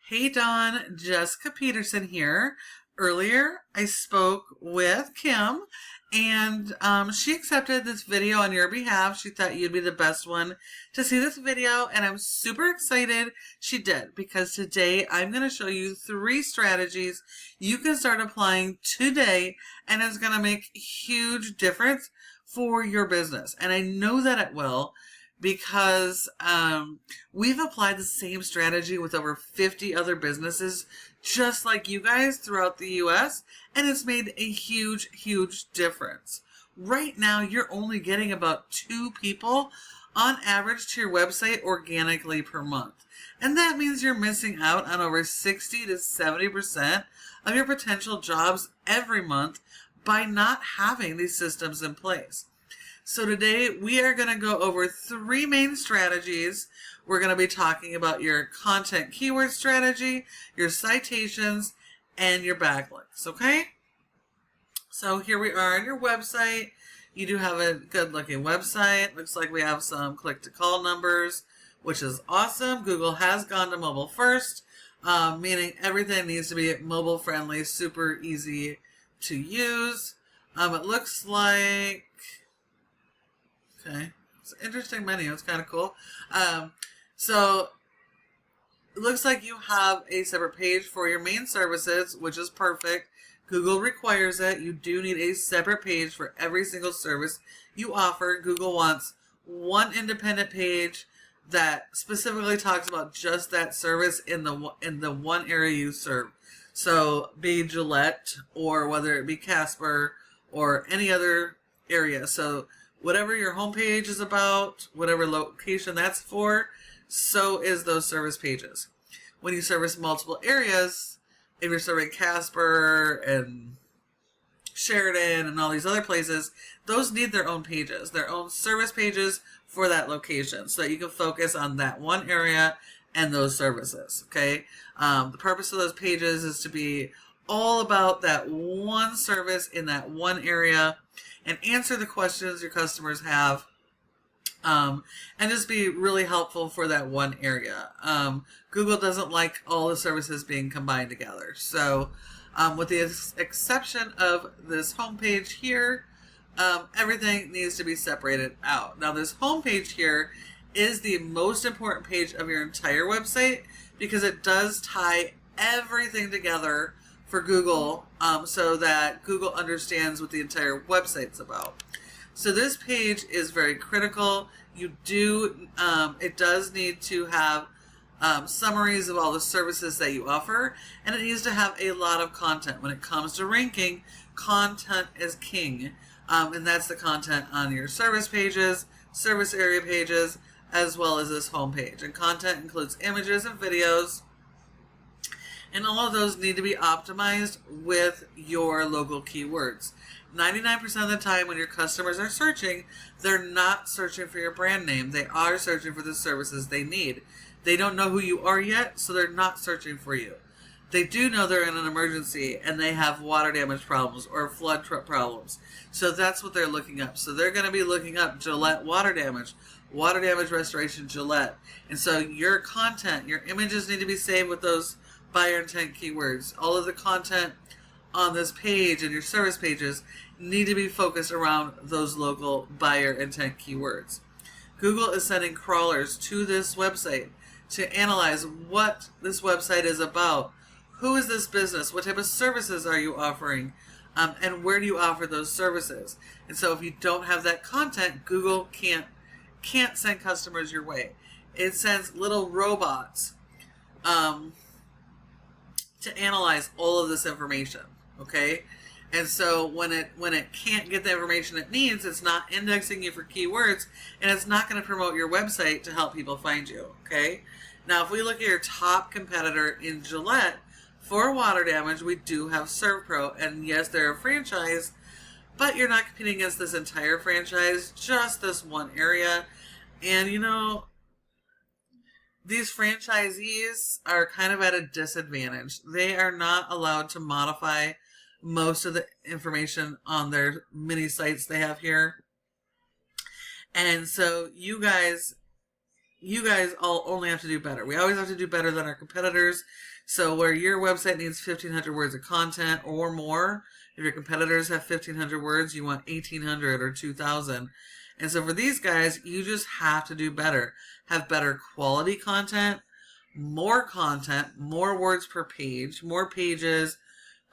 Hey Dawn, Jessica Peterson here. Earlier I spoke with Kim and she accepted this video on your behalf. She thought you'd be the best one to see this video, and I'm super excited she did, because today I'm going to show you 3 strategies you can start applying today, and it's going to make a huge difference for your business. And I know that it will, because we've applied the same strategy with over 50 other businesses just like you guys throughout the US, and it's made a huge, huge difference. Right now, you're only getting about 2 people on average to your website organically per month. And that means you're missing out on over 60 to 70% of your potential jobs every month by not having these systems in place. So today we are going to go over 3 main strategies. We're going to be talking about your content keyword strategy, your citations, and your backlinks, okay? So here we are on your website. You do have a good looking website. Looks like we have some click to call numbers, which is awesome. Google has gone to mobile first, meaning everything needs to be mobile friendly, super easy to use. It looks like, okay, it's an interesting menu. It's kind of cool. So it looks like you have a separate page for your main services, which is perfect. Google requires it. You do need a separate page for every single service you offer. Google wants one independent page that specifically talks about just that service in the one area you serve. So be Gillette, or whether it be Casper or any other area. So whatever your homepage is about, whatever location that's for, so is those service pages. When you service multiple areas, if you're serving Casper and Sheridan and all these other places, those need their own pages, their own service pages for that location, so that you can focus on that one area and those services, okay? The purpose of those pages is to be all about that one service in that one area and answer the questions your customers have, and just be really helpful for that one area. Google doesn't like all the services being combined together. So with the exception of this homepage here, everything needs to be separated out. Now this homepage here is the most important page of your entire website, because it does tie everything together for Google, so that Google understands what the entire website's about. So this page is very critical. It does need to have summaries of all the services that you offer, and it needs to have a lot of content. When it comes to ranking, content is king, and that's the content on your service pages, service area pages, as well as this home page. And content includes images and videos, and all of those need to be optimized with your local keywords. 99% of the time when your customers are searching, they're not searching for your brand name. They are searching for the services they need. They don't know who you are yet, so they're not searching for you. They do know they're in an emergency and they have water damage problems or flood problems. So that's what they're looking up. So they're going to be looking up Gillette water damage restoration Gillette. And so your content, your images need to be saved with those buyer intent keywords. All of the content on this page and your service pages need to be focused around those local buyer intent keywords. Google is sending crawlers to this website to analyze what this website is about. Who is this business? What type of services are you offering? And where do you offer those services? And so if you don't have that content, Google can't send customers your way. It sends little robots to analyze all of this information. Okay, and so when it can't get the information it needs, it's not indexing you for keywords, and it's not going to promote your website to help people find you. Okay, now if we look at your top competitor in Gillette for water damage, we do have ServPro, and yes, they're a franchise, but you're not competing against this entire franchise, just this one area. And you know, these franchisees are kind of at a disadvantage. They are not allowed to modify most of the information on their mini sites they have here. And so you guys you guys all only have to do better. We always have to do better than our competitors. So where your website needs 1,500 words of content or more, if your competitors have 1,500 words, you want 1,800 or 2,000. And so for these guys, you just have to do better. Have better quality content, more words per page, more pages,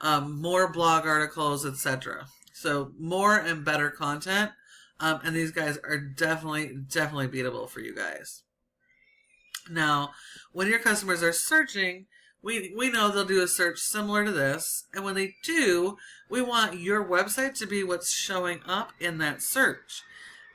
more blog articles, etc. So more and better content. And these guys are definitely beatable for you guys. Now, when your customers are searching, we know they'll do a search similar to this. And when they do, we want your website to be what's showing up in that search.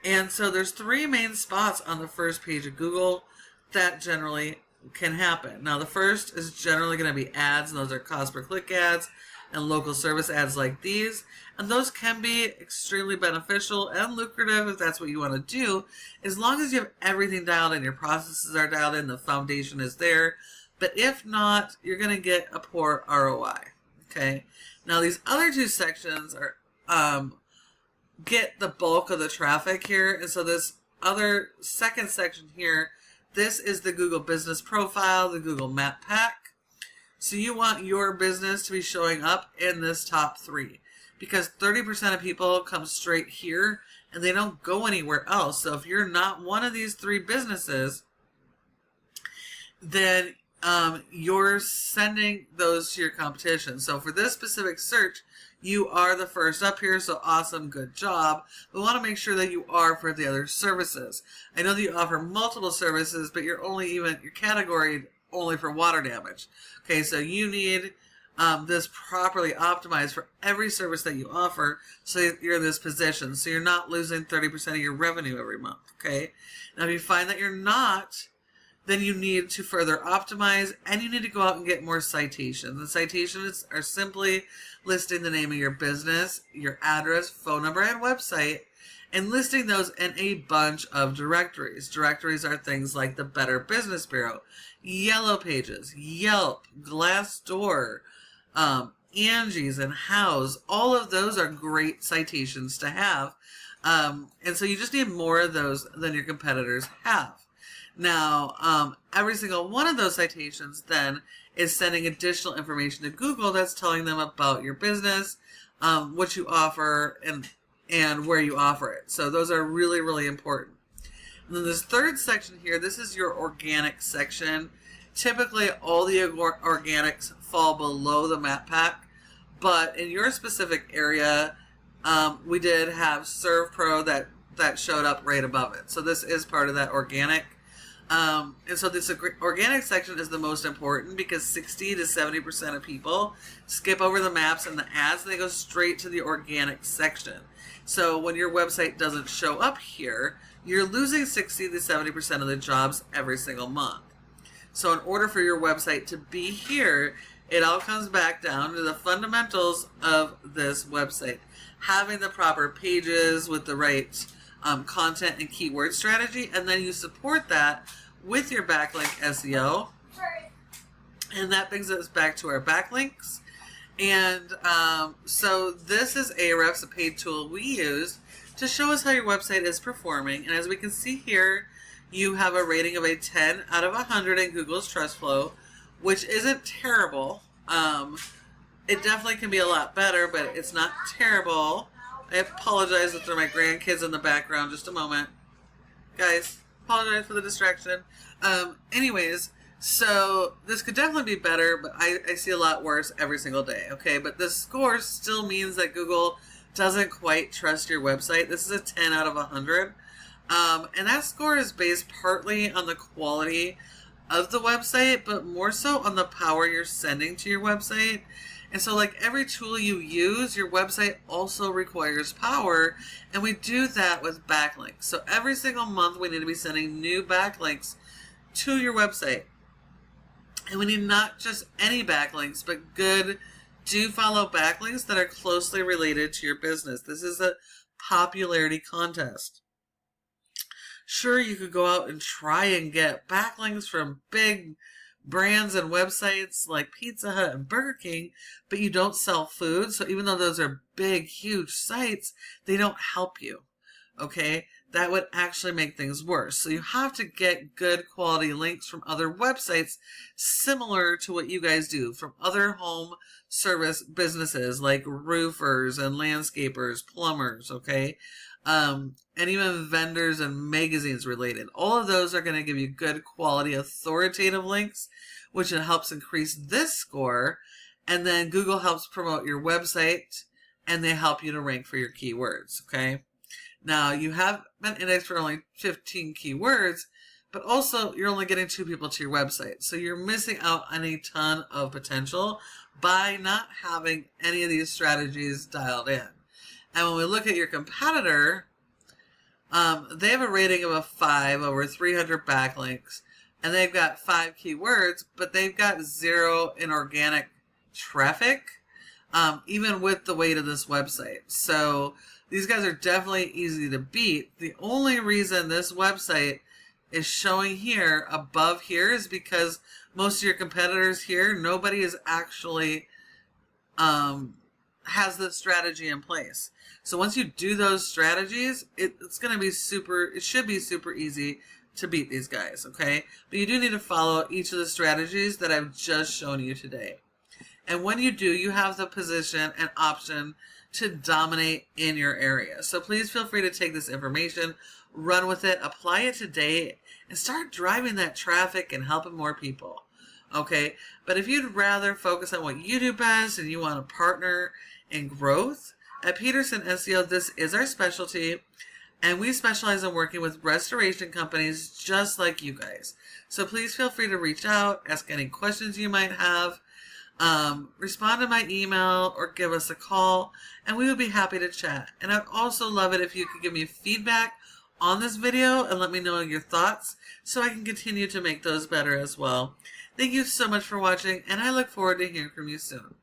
And so there's 3 main spots on the first page of Google that generally can happen. Now, the first is generally going to be ads, and those are cost per click ads and local service ads like these. And those can be extremely beneficial and lucrative if that's what you want to do, as long as you have everything dialed in, your processes are dialed in, the foundation is there. But if not, you're going to get a poor ROI. Okay. Now, these other 2 sections are get the bulk of the traffic here. And so this other second section here, this is the Google Business Profile, the Google Map Pack. So you want your business to be showing up in this top 3, because 30% of people come straight here and they don't go anywhere else. So if you're not one of these 3 businesses, then you're sending those to your competition. So for this specific search, you are the first up here, so awesome, good job. We want to make sure that you are for the other services. I know that you offer multiple services, but you're categorized only for water damage. Okay, so you need this properly optimized for every service that you offer, so you're in this position, so you're not losing 30% of your revenue every month. Okay, now if you find that you're not, then you need to further optimize, and you need to go out and get more citations. The citations are simply listing the name of your business, your address, phone number, and website, and listing those in a bunch of directories. Directories are things like the Better Business Bureau, Yellow Pages, Yelp, Glassdoor, Angie's, and Houzz. All of those are great citations to have. And so you just need more of those than your competitors have. Now, every single one of those citations then is sending additional information to Google that's telling them about your business, what you offer, and where you offer it. So those are really important. And then this third section here, this is your organic section. Typically, all the organics fall below the map pack, but in your specific area, we did have ServPro that showed up right above it. So this is part of that organic. And so this organic section is the most important, because 60 to 70% of people skip over the maps and the ads, and they go straight to the organic section. So when your website doesn't show up here, you're losing 60 to 70% of the jobs every single month. So in order for your website to be here, it all comes back down to the fundamentals of this website. Having the proper pages with the right content and keyword strategy, and then you support that with your backlink SEO. And that brings us back to our backlinks. And so this is Ahrefs, a paid tool we use to show us how your website is performing. And as we can see here, you have a rating of a 10 out of 100 in Google's Trust Flow, which isn't terrible. It definitely can be a lot better, but it's not terrible. I apologize if there are my grandkids in the background. Just a moment. Guys, apologize for the distraction. Anyways, so this could definitely be better, but I see a lot worse every single day. Okay, but this score still means that Google doesn't quite trust your website. This is a 10 out of 100. And that score is based partly on the quality of the website, but more so on the power you're sending to your website. And so like every tool you use, your website also requires power, and we do that with backlinks. So every single month we need to be sending new backlinks to your website. And we need not just any backlinks, but good do-follow backlinks that are closely related to your business. This is a popularity contest. Sure, you could go out and try and get backlinks from big brands and websites like Pizza Hut and Burger King, but you don't sell food. So even though those are big, huge sites, they don't help you. Okay? that would actually make things worse. So you have to get good quality links from other websites similar to what you guys do, from other home service businesses like roofers and landscapers, plumbers, okay? And even vendors and magazines related. All of those are going to give you good quality authoritative links, which helps increase this score. And then Google helps promote your website, and they help you to rank for your keywords, okay? Now, you have been indexed for only 15 keywords, but also you're only getting 2 people to your website. So you're missing out on a ton of potential by not having any of these strategies dialed in. And when we look at your competitor, they have a rating of a 5 over 300 backlinks, and they've got 5 keywords, but they've got 0 in organic traffic, even with the weight of this website. So these guys are definitely easy to beat. The only reason this website is showing here above here is because most of your competitors here, nobody is actually has this strategy in place. So once you do those strategies, it's going to be it should be super easy to beat these guys, okay? But you do need to follow each of the strategies that I've just shown you today. And when you do, you have the position and option to dominate in your area. So please feel free to take this information, run with it, apply it today, and start driving that traffic and helping more people. Okay? But if you'd rather focus on what you do best and you want to partner in growth, at Peterson SEO, this is our specialty, and we specialize in working with restoration companies just like you guys. So please feel free to reach out, ask any questions you might have, respond to my email or give us a call, and we would be happy to chat. And I'd also love it if you could give me feedback on this video and let me know your thoughts so I can continue to make those better as well. Thank you so much for watching, and I look forward to hearing from you soon.